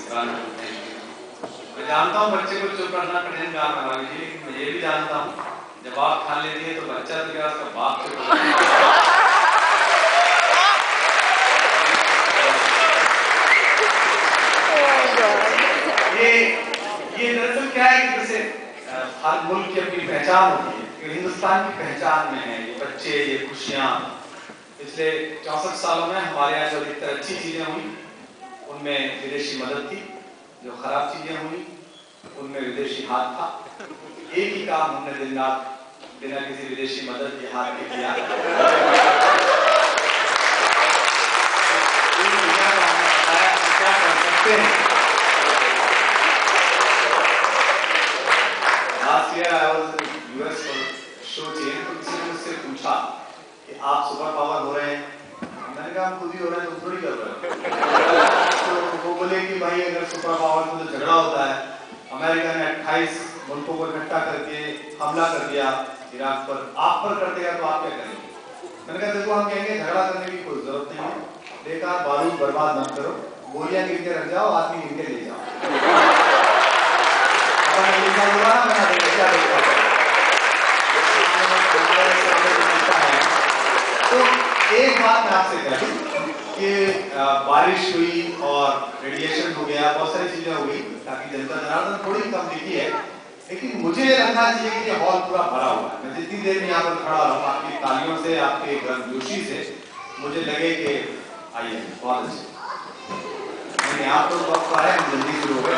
गाना बोलते हैं। मैं जानता हूँ बच्चे को चुप करना कठिन काम है हमारे लिए, लेकिन मैं ये भी जानता हूँ जब आप ठान लेती है तो बच्चा तो क्या उसका बाप चुप करता है। ये दरअसल क्या है कि जैसे हर मुल्क की अपनी पहचान होती है, तो हिंदुस्तान की पहचान में है ये बच्चे, ये खुशियाँ। पिछले 64 सालों में हमारे यहाँ जो अधिकतर अच्छी चीजें हुई उनमें विदेशी मदद थी, जो खराब चीजें हुई उनमें विदेशी हाथ था। एक ही काम हमने दिन रात बिना किसी विदेशी मदद के हाथ के किया, दुनिया को हमने बताया हम क्या कर सकते हैं। Last year I was in US for show chain, तो किसी ने मुझसे पूछा कि आप सुपर पावर हो रहे हैं। मैंने कहा हम खुद ही हो रहे हैं, तुम थोड़ी कर रहे हो। तो वो बोले कि भाई अगर सुपर पावर में तो झगड़ा होता है, अमेरिका ने 28 मुल्कों को इकट्ठा करके हमला कर दिया इराक पर, आप पर कर देगा तो आप क्या करेंगे। मैंने कहा देखो हम कहेंगे झगड़ा करने की कोई जरूरत नहीं है, बेकार बारूद बर्बाद मत करो, गोलियां गिन के रख जाओ, आदमी गिन के ले जाओ। तो एक बात मैं आपसे कह दूं कि बारिश हुई और रेडिएशन हो गया, बहुत सारी चीजें हो गई ताकि जनता जनार्दन थोड़ी कम दिखी है, लेकिन मुझे लगना चाहिए कि हॉल पूरा भरा हुआ है। मैं जितनी देर में यहाँ पर खड़ा रहूँ आपकी तालियों से, आपके गर्मजोशी से मुझे लगे कि आइए बहुत अच्छे नहीं आप लोग वक्त आए, हम जल्दी शुरू हो गए।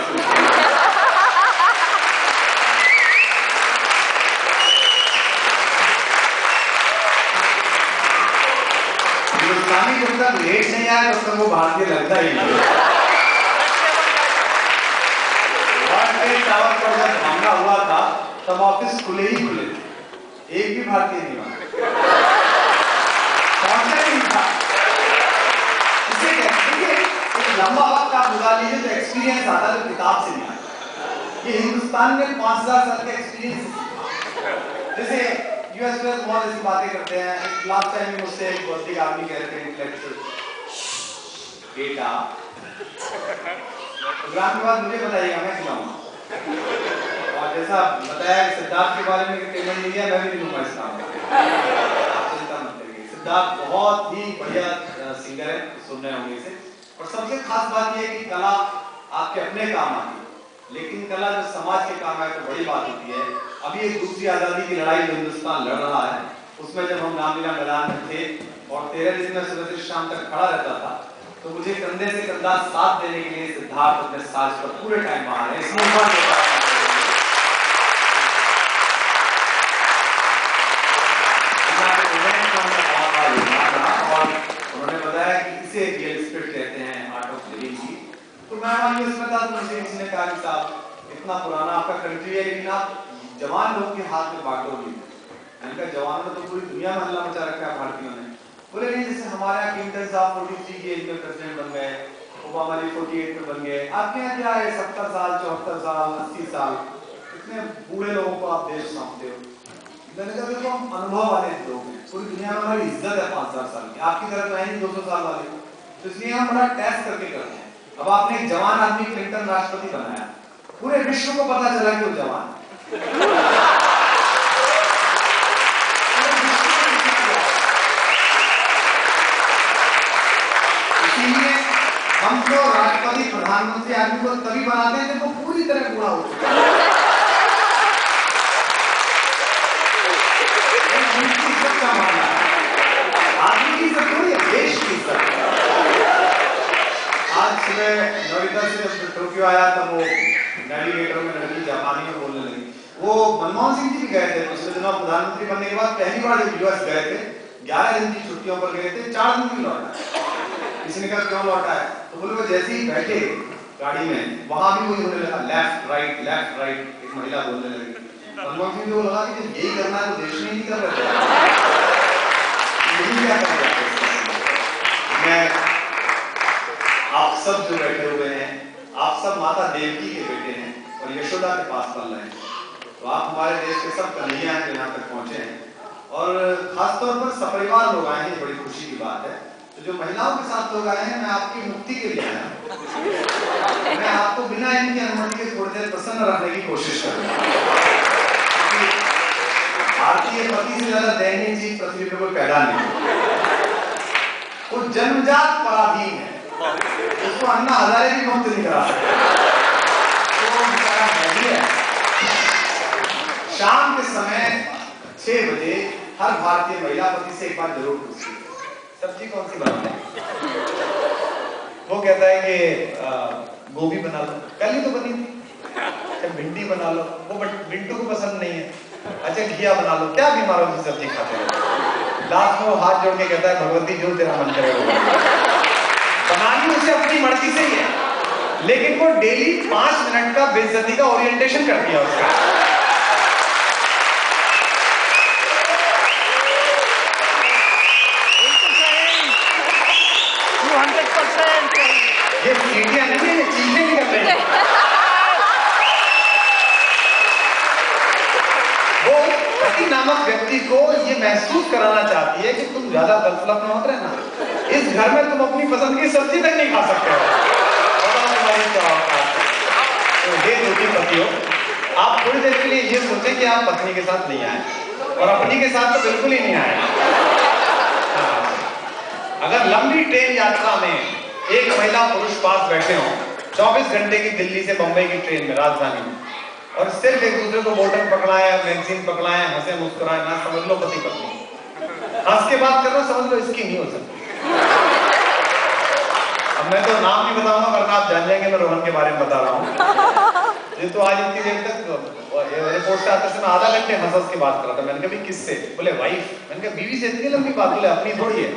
हिंदुस्तानी जब तक लेट नहीं आया तब तक वो भारतीय लगता ही नहीं। वर्ल्ड ट्रेड टावर पर जब हमला हुआ था तब ऑफिस खुले ही खुले थे, एक भी भारतीय नहीं बना, पहुंचा नहीं था। इसे कहते हैं एक लंबा वक्त आप गुजार लीजिए तो एक्सपीरियंस आता है, किताब से नहीं आता। ये हिंदुस्तान में 5000 साल का एक्सपीरियंस। जैसे यूएस में बहुत ऐसी बातें करते हैं। लास्ट टाइम मुझसे एक बौद्धिक आदमी कह रहे थे इंटेलेक्चुअल बेटा प्रोग्राम के बाद मुझे बताइएगा, मैं खिलाऊंगा। और जैसा बताया सिद्धार्थ के बारे में पेमेंट नहीं दिया, मैं भी नहीं लूंगा इस काम का, आप चिंता मत करिए। सिद्धार्थ बहुत ही बढ़िया सिंगर है, सुन रहे होंगे इसे। और सबसे खास बात यह है कि कला आपके अपने काम आती है, लेकिन कला जो समाज के काम आए तो बड़ी बात होती है। अभी एक दूसरी आजादी की लड़ाई जो हिंदुस्तान लड़ रहा है, उसमें जब हम रामलीला मैदान में थे और 13 दिन में सुबह से शाम तक खड़ा रहता था, तो मुझे कंधे से कंधा साथ देने के लिए सिद्धार्थ अपने साज पर पूरे टाइम वहां रहे। और उन्होंने बताया कि इसे रियल स्पिरिट कहते हैं, आर्ट ऑफ लिविंग की। तो मैं वहां इसमें था तो मुझे किसी ने कहा कि साहब इतना पुराना आपका कंट्री है, लेकिन आप जवान लोग के हाथ में बागडोर नहीं है। मैंने कहा जवानों ने तो पूरी दुनिया में हल्ला मचा रखा है भारतीयों ने। बोले नहीं, जैसे हमारे यहाँ क्लिंटन साहब 43 की एज में प्रेसिडेंट बन गए, ओबामा जी 48 में बन गए, आपके यहाँ क्या है 70 साल 74 साल 80 साल, इतने बूढ़े लोगों को आप देश सौंपते हो। मैंने कहा देखो हम अनुभव वाले लोग हैं, पूरी दुनिया में हमारी इज्जत है 5000 साल की, आपकी तरह तो है नहीं 200 साल वाले, तो इसलिए हम बड़ा टेस्ट करके करते हैं। अब आपने एक जवान आदमी क्लिंटन राष्ट्रपति बनाया, पूरे विश्व को पता चला कि वो जवान हम तो राष्ट्रपति प्रधानमंत्री आदमी को तभी बनाते हैं जब वो पूरी तरह पूरा हो चुका है। आदमी की इज्जत थोड़ी है, देश की इज्जत। आज सुबह नोएडा से जब टोक्यो आया तब वो नेविगेटर में लड़की जापानी में बोलने लगी। वो मनमोहन सिंह जी भी गए थे पिछले दिनों प्रधानमंत्री बनने के बाद, पहली बार जब यूएस गए थे 11 दिन की छुट्टियों पर गए थे, 4 दिन की लौटा। किसी ने कहा क्यों लौटा है, तो बोले वो जैसे ही बैठे गाड़ी में वहां भी वही होने लगा, लेफ्ट राइट एक महिला बोलने लगी। मनमोहन सिंह को लगा कि यही करना है तो देश में नहीं कर रहे यही क्या कर रहे हैं। मैं आप सब जो बैठे हुए हैं, आप सब माता देवकी के बेटे हैं और यशोदा के पास पल रहे हैं, तो आप हमारे देश के सब कन्हैया हैं जो यहाँ तक पहुंचे हैं। और खासतौर पर सपरिवार लोग आए हैं, बड़ी खुशी की बात है। तो जो महिलाओं के साथ लोग आए हैं, मैं आपकी मुक्ति के लिए आया, मैं आप मुझे प्रसन्न रखने की कोशिश करूंगा। भारतीय पति से ज्यादा दयनीय चीज पृथ्वी पे कोई पैदा नहीं। वो जन्मजात पराधीन है, उसको अन्ना हजारे भी मुक्त नहीं करा सकते। तो बेचारा हैवी है। शाम के समय 6 बजे हर भारतीय महिला पति से एक बार जरूर पूछती है, सब्जी कौन सी बनाना है? वो कहता है कि गोभी बना लो, कल ही तो बनी थी। भिंडी बना लो, वो बिंटू को पसंद नहीं है। अच्छा घिया बना लो, क्या बीमारों की सब्जी खाते हो? लास्ट में वो हाथ जोड़ के कहता है, भगवती जो तेरा मन करे वो बनानी उसे अपनी मर्जी से ही है, लेकिन वो डेली 5 मिनट का बेइज्जती का ओरिएंटेशन कर दिया उसका। ये चीटियां नहीं है, चीटिंग नहीं कर रही है। वो पति नामक व्यक्ति को ये महसूस कराना चाहती है कि तुम ज्यादा तड़फड़ाप में मत रहना, इस घर में तुम अपनी पसंद की सब्जी तक नहीं खा सकते हो। तुम्हारी क्या औकात है? तो हे दुखी पतियों, आप थोड़ी देर के लिए ये सोचें कि आप पत्नी के साथ नहीं आए, और अपनी के साथ तो बिल्कुल ही नहीं आए। अगर लंबी ट्रेन यात्रा में एक महिला पुरुष पास बैठे हो, 24 घंटे की दिल्ली से बंबई की ट्रेन में, राजधानी में, और सिर्फ एक दूसरे को बोतल पकड़ाए, मैगजीन पकड़ाए, हंसे मुस्कुराए, ना समझ लो पति पत्नी। हंस के बात कर रहे हो, समझ लो इसकी नहीं हो सकती। अब मैं तो नाम नहीं बताऊंगा, वरना आप जान जाएंगे मैं रोहन के बारे में बता रहा हूँ। ये तो आज इतनी देर तक रिपोर्ट से आते समय आधा घंटे हंस के बात कर रहा था। मैंने कहा किससे? बोले वाइफ। मैंने कहा बीवी से इतनी लंबी बात? बोले अपनी थोड़ी है।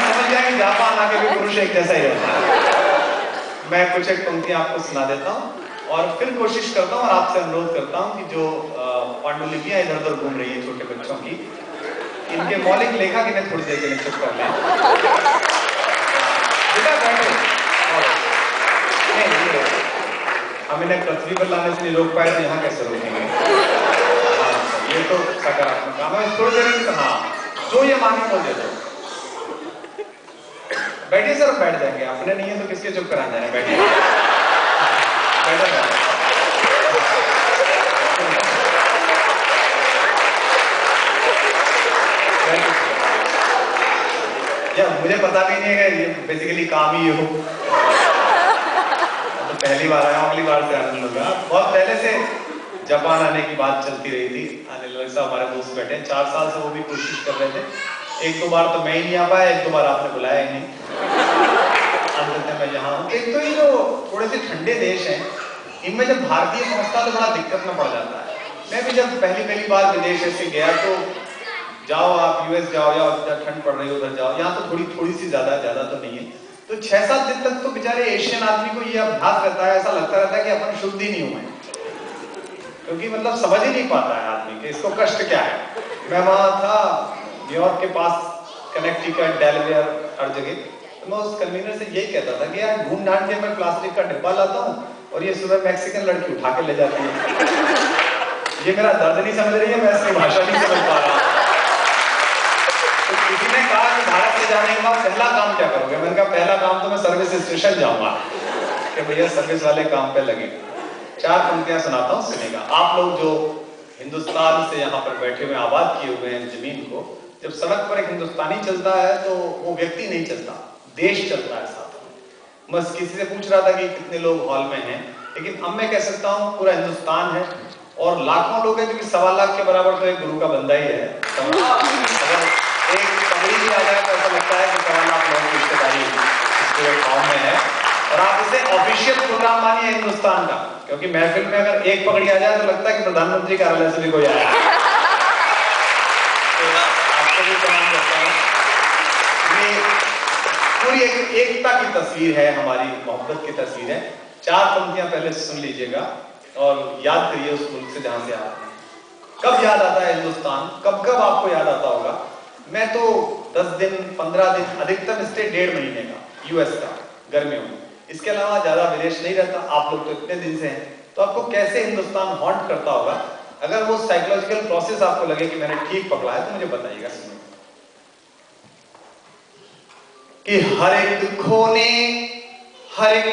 समझ जाएंगे जापान आके भी पुरुष एक जैसा ही रहता है। मैं कुछ एक पंक्तियां आपको सुना देता हूँ और फिर कोशिश करता हूँ और आपसे अनुरोध करता हूँ कि जो पांडुलिपियां इधर उधर घूम रही है छोटे बच्चों की, इनके मौलिक लेखक इन्हें थोड़ी देर के लिए चुप कर लें। बेटा बैठो। हम इन्हें पृथ्वी पर लाने से नहीं रोक पाए तो यहाँ कैसे रोकेंगे? ये तो सकारात्मक काम है। थोड़ी देर में हाँ जो ये मांगे वो दे दो। बैठिए सर, बैठ जाएंगे। अपने नहीं है तो किसके चुप कराने जाए? बैठिए, बैठा या मुझे पता भी नहीं है कि ये बेसिकली काम ही हो। तो पहली बार आया, अगली बार से आने लगा। बहुत पहले से जापान आने की बात चलती रही थी। आने लगे सब हमारे दोस्त बैठे 4 साल से, वो भी कोशिश कर रहे थे। 1-2 बार तो मैं ही नहीं आ पाया, 1-2 बार आपने बुलाया ही नहीं। मैं यहाँ हूँ। एक तो ये जो थोड़े से ठंडे देश हैं, इनमें जब भारतीय पहुंचता तो बड़ा दिक्कत में पड़ जाता है। मैं भी जब पहली बार विदेश ऐसे गया तो जाओ आप यूएस जाओ या ठंड पड़ रही है उधर जाओ, यहाँ तो थोड़ी सी ज्यादा तो नहीं है। तो 6-7 दिन तक तो बेचारे एशियन आदमी को ये अभ्यास रहता है, ऐसा लगता रहता है कि अपन शुद्ध ही नहीं हुए, क्योंकि मतलब समझ ही नहीं पाता है आदमी कि इसको कष्ट क्या है। मैं वहां था न्यूयॉर्क के पास, कनेक्टिकट, डेलावेयर, हर जगह। तो मैं उस कन्वीनर से यही कहता था कि यार ढूंढ ढांड के मैं प्लास्टिक का डिब्बा लाता हूँ और ये सुबह मैक्सिकन लड़की उठा के ले जाती है। ये मेरा दर्द नहीं समझ रही है, मैं इसकी भाषा नहीं समझ पा रहा। तो किसी ने कहा कि भारत से जाने के बाद पहला काम क्या करोगे? मैंने कहा पहला काम तो मैं सर्विस स्टेशन जाऊंगा कि भैया सर्विस वाले काम पे लगे। 4 पंक्तियां सुनाता हूँ, सुनेगा। आप लोग जो हिंदुस्तान से यहाँ पर बैठे हुए आबाद किए हुए हैं जमीन को, जब सड़क पर एक हिंदुस्तानी चलता है तो वो व्यक्ति नहीं चलता, देश चलता है साथ में। बस किसी से पूछ रहा था कि कितने लोग हॉल में हैं, लेकिन अब मैं कह सकता हूँ पूरा हिंदुस्तान है और लाखों लोग हैं, क्योंकि 1.25 लाख के बराबर तो एक गुरु का बंदा ही है। अगर एक पगड़ी भी आ जाए तो ऐसा लगता है कि 1.25 लाख लोगों की रिश्तेदारी पूरे गाँव में है। और आप इसे ऑफिशियल प्रोग्राम मानिए हिंदुस्तान का, क्योंकि महफिल में अगर एक पगड़ी आ जाए तो लगता है कि प्रधानमंत्री कार्यालय से भी कोई आया है। तो आपको भी प्रणाम करता हूँ। ये पूरी एक एकता की तस्वीर है, हमारी मोहब्बत की तस्वीर है। 4 पंक्तियां पहले सुन लीजिएगा और याद करिए उस मुल्क से जहां से आप हैं। कब याद आता है हिंदुस्तान? कब आपको याद आता होगा? मैं तो 10 दिन 15 दिन अधिकतम स्टे 1.5 महीने का यूएस का गर्मियों में, इसके अलावा ज्यादा विदेश नहीं रहता। आप लोग तो इतने दिन से हैं, तो आपको कैसे हिंदुस्तान हॉन्ट करता होगा? अगर वो साइकोलॉजिकल प्रोसेस आपको लगे कि मैंने ठीक पकड़ा है तो मुझे बताइएगा। सुनिए कि हर एक कोने, हर एक